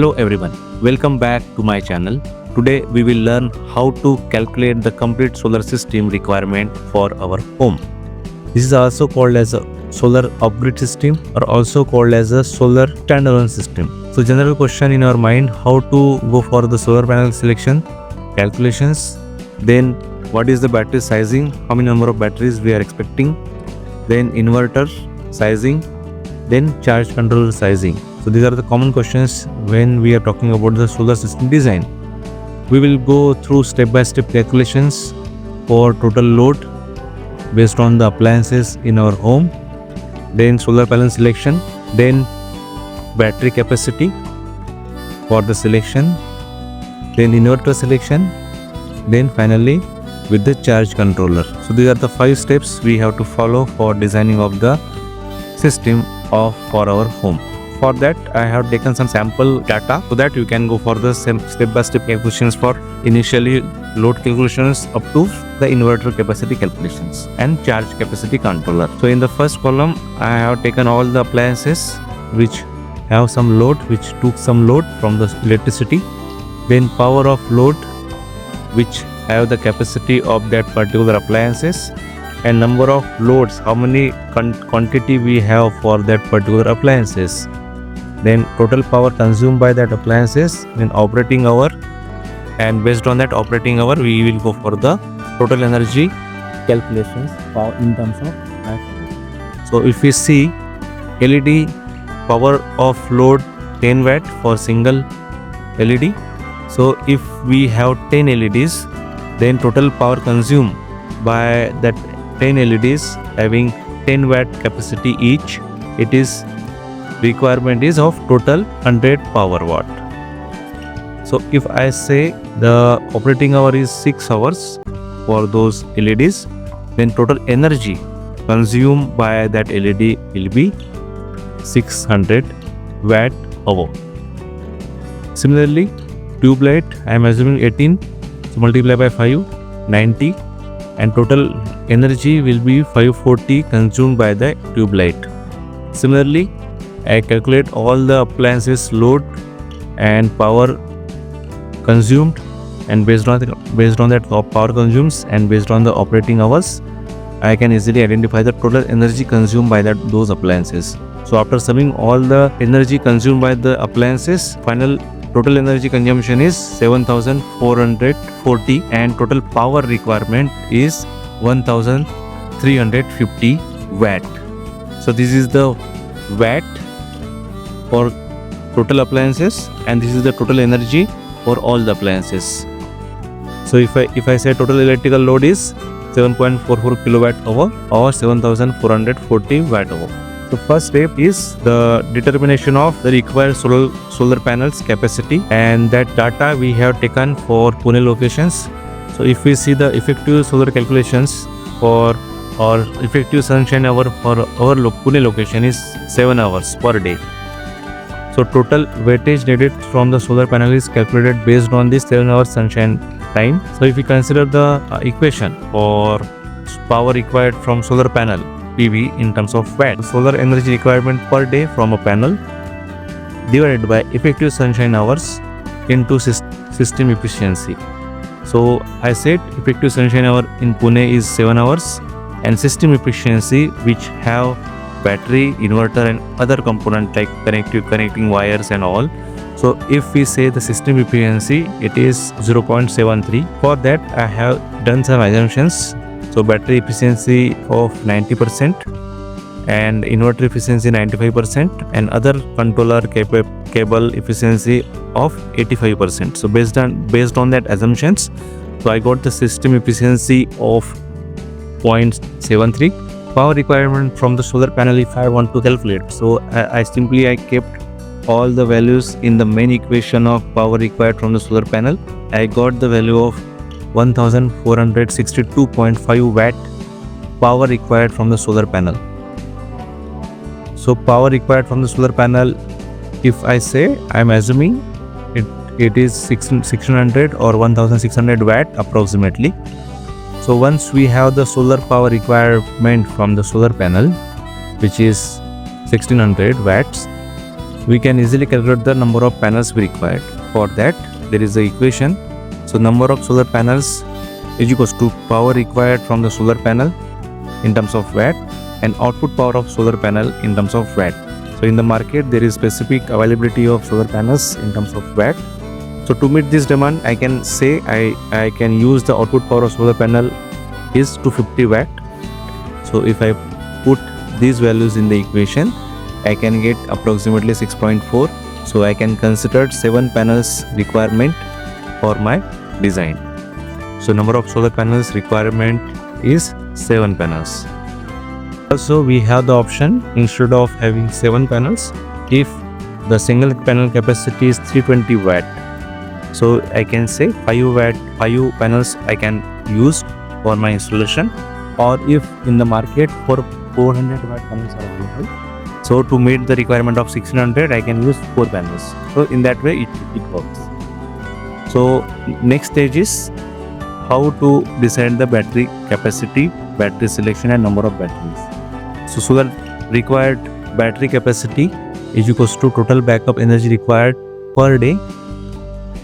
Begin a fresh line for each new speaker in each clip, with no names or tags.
Hello everyone, welcome back to my channel. Today we will learn how to calculate the complete solar system requirement for our home. This is also called as a solar off-grid system or also called as a solar standalone system. So general question in our mind, how to go for the solar panel selection, calculations, then what is the battery sizing, how many number of batteries we are expecting, then inverter sizing, then charge controller sizing. So these are the common questions when we are talking about the solar system design. We will go through step-by-step calculations for total load based on the appliances in our home, then solar panel selection, then battery capacity for the selection, then inverter selection, then finally with the charge controller. So these are the 5 steps we have to follow for designing of the system for our home. For that, I have taken some sample data so that you can go for the step-by-step calculations for initially load calculations up to the inverter capacity calculations and charge capacity controller. So in the first column, I have taken all the appliances which have some load, which took some load from the electricity, then power of load which have the capacity of that particular appliances, and number of loads, how many quantity we have for that particular appliances, then total power consumed by that appliances, then operating hour, and based on that operating hour we will go for the total energy calculations in terms of that. So if we see LED power of load 10 watt for single LED, so if we have 10 LEDs, then total power consumed by that 10 LEDs having 10 watt capacity each, it is requirement is of total 100 power watt. So if I say the operating hour is 6 hours for those LEDs, then total energy consumed by that LED will be 600 watt hour. Similarly, tube light, I am assuming 18, so multiply by 5, 90, and total energy will be 540 consumed by the tube light. Similarly, I calculate all the appliances load and power consumed, and based on that power consumes and based on the operating hours, I can easily identify the total energy consumed by those appliances. So after summing all the energy consumed by the appliances, final total energy consumption is 7440 and total power requirement is 1350 watt. So this is the watt for total appliances and this is the total energy for all the appliances. So if I say total electrical load is 7.44 kilowatt hour or 7440 watt hour. So first step is the determination of the required solar panels capacity, and that data we have taken for Pune locations. So if we see the effective solar calculations for or effective sunshine hour for our Pune location is 7 hours per day. So total wattage needed from the solar panel is calculated based on this 7 hours sunshine time. So if we consider the equation for power required from solar panel PV in terms of watt, solar energy requirement per day from a panel divided by effective sunshine hours into system efficiency. So I said effective sunshine hour in Pune is 7 hours and system efficiency which have battery, inverter and other component like connecting wires and all. So if we say the system efficiency, it is 0.73. For that I have done some assumptions. So battery efficiency of 90% and inverter efficiency 95% and other controller cable efficiency of 85%. So based on that assumptions, so I got the system efficiency of 0.73. Power requirement from the solar panel if I want to calculate. So I kept all the values in the main equation of power required from the solar panel. I got the value of 1462.5 watt power required from the solar panel. So power required from the solar panel, if I say, I am assuming it is 1600 or 1600 watt approximately. So once we have the solar power requirement from the solar panel, which is 1600 watts, we can easily calculate the number of panels we required. For that, there is the equation. So number of solar panels is equals to power required from the solar panel in terms of watt and output power of solar panel in terms of watt. So in the market there is specific availability of solar panels in terms of watt. So to meet this demand, I can say I can use the output power of solar panel is 250 watt. So if I put these values in the equation, I can get approximately 6.4. So I can consider 7 panels requirement for my design. So number of solar panels requirement is 7 panels. Also we have the option, instead of having 7 panels, if the single panel capacity is 320 watt, so I can say 5 panels I can use for my installation, or if in the market for 400 watt panels are available, so to meet the requirement of 1600 I can use 4 panels. So in that way it works. So next stage is how to decide the battery capacity, battery selection and number of batteries. So solar required battery capacity is equals to total backup energy required per day,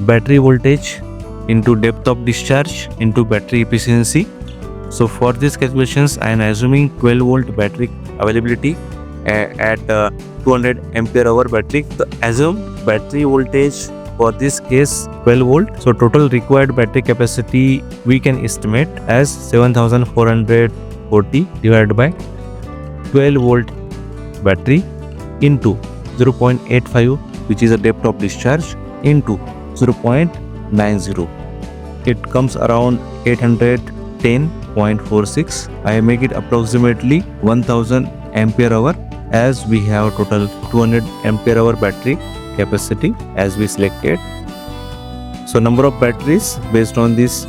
battery voltage into depth of discharge into battery efficiency. So for these calculations I am assuming 12 volt battery availability at 200 ampere hour battery. So assume battery voltage for this case 12 volt. So total required battery capacity we can estimate as 7440 divided by 12 volt battery into 0.85, which is a depth of discharge, into 0.90. It comes around 810.46. I make it approximately 1000 ampere hour, as we have total 200 ampere hour battery capacity as we selected. So number of batteries based on this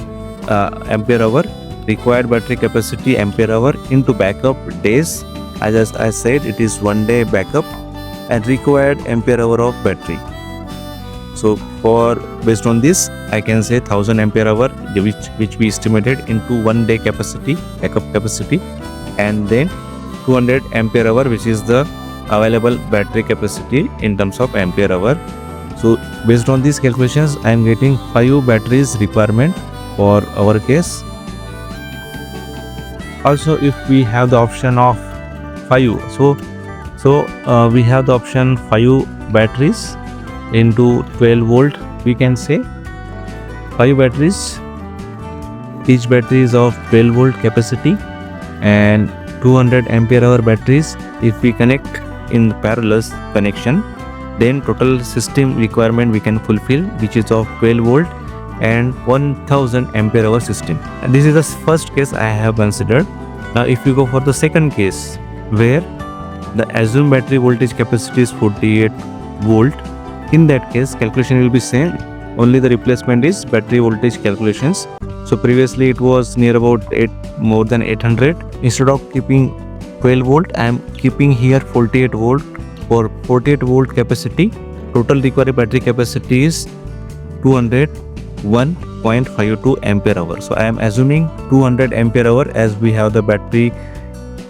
ampere hour, required battery capacity ampere hour into backup days, as I said it is 1 day backup, and required ampere hour of battery. So for based on this I can say 1000 ampere hour which we estimated into 1 day capacity, backup capacity, and then 200 ampere hour which is the available battery capacity in terms of ampere hour. So based on these calculations I am getting 5 batteries requirement for our case. Also if we have the option of 5, so we have the option 5 batteries into 12 volt, we can say 5 batteries, each battery is of 12 volt capacity, and 200 ampere hour batteries if we connect in parallel connection, then total system requirement we can fulfill, which is of 12 volt and 1000 ampere hour system. And this is the first case I have considered. Now if you go for the second case, where the assumed battery voltage capacity is 48 volt, in that case calculation will be same, only the replacement is battery voltage calculations. So previously it was near about more than 800. Instead of keeping 12 volt I am keeping here 48 volt. For 48 volt capacity, total required battery capacity is 201.52 ampere hour. So I am assuming 200 ampere hour as we have the battery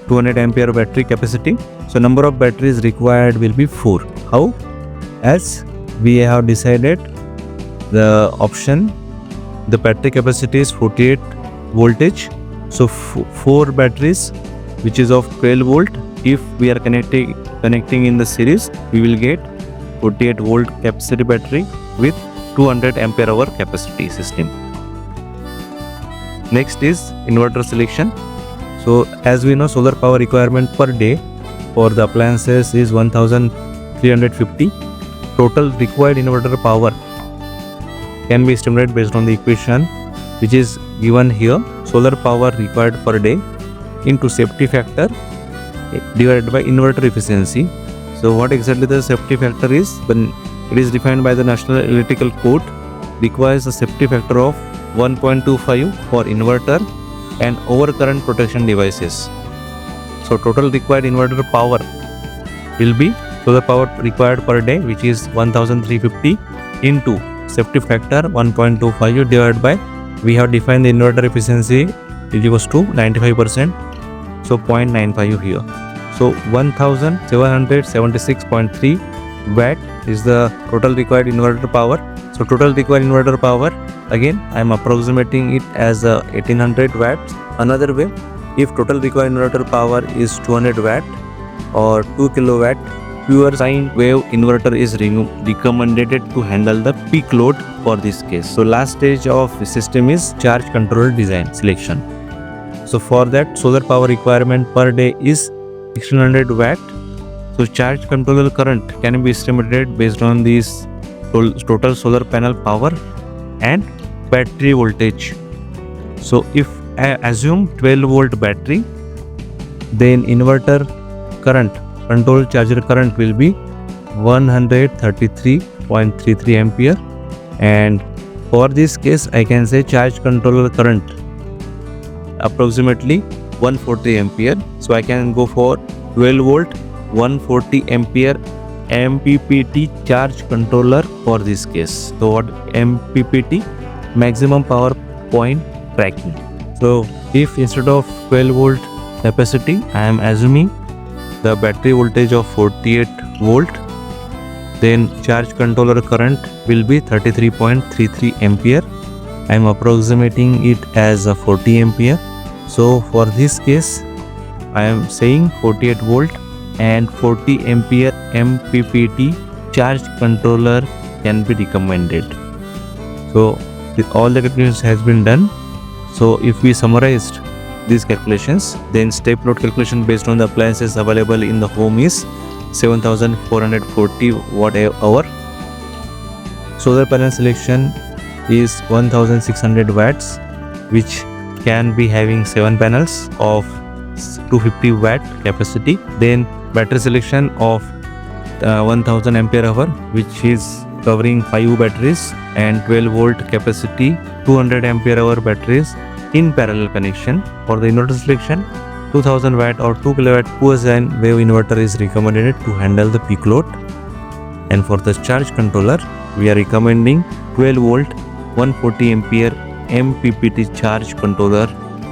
200 ampere battery capacity. So number of batteries required will be 4. How? As we have decided the option, the battery capacity is 48 voltage, so 4 batteries which is of 12 volt. If we are connecting in the series, we will get 48 volt capacity battery with 200 ampere hour capacity system. Next is inverter selection. So as we know, solar power requirement per day for the appliances is 1350. Total required inverter power can be estimated based on the equation which is given here. Solar power required per day into safety factor divided by inverter efficiency. So what exactly the safety factor is? When it is defined by the National Electrical Code, requires a safety factor of 1.25 for inverter and overcurrent protection devices. So total required inverter power will be solar power required per day, which is 1350 into safety factor 1.25 divided by, we have defined the inverter efficiency is equals to 95%, so 0.95 here. So 1776.3 watt is the total required inverter power. So total required inverter power, again I am approximating it as 1800 watts. Another way, if total required inverter power is 200 watt or 2 kilowatt, pure sine wave inverter is recommended to handle the peak load for this case. So last stage of the system is charge control design selection. So for that, solar power requirement per day is 1600 watt. So charge controller current can be estimated based on this total solar panel power and battery voltage. So if I assume 12 volt battery, then inverter current, control charger current will be 133.33 ampere, and for this case I can say charge controller current approximately 140 ampere. So I can go for 12 volt 140 ampere MPPT charge controller for this case. So what MPPT? Maximum power point tracking. So if instead of 12 volt capacity I am assuming the battery voltage of 48 volt, then charge controller current will be 33.33 ampere. I am approximating it as a 40 ampere. So for this case I am saying 48 volt and 40 ampere MPPT charge controller can be recommended. So all the calculations has been done. So if we summarized these calculations, then step load calculation based on the appliances available in the home is 7440 watt hour. Solar panel selection is 1600 watts, which can be having 7 panels of 250 watt capacity. Then battery selection of 1000 ampere hour, which is covering 5 batteries and 12 volt capacity 200 ampere hour batteries in parallel connection. For the inverter selection, 2000 watt or 2 kilowatt pure sine wave inverter is recommended to handle the peak load. And for the charge controller, we are recommending 12 volt 140 ampere MPPT charge controller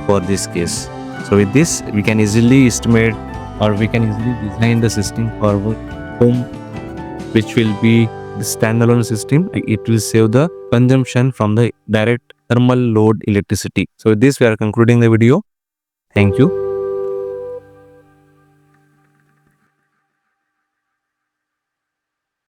for this case. So with this we can easily estimate, or we can easily design the system for our home, which will be the standalone system. It will save the consumption from the direct thermal load electricity. So with this we are concluding the video. Thank you.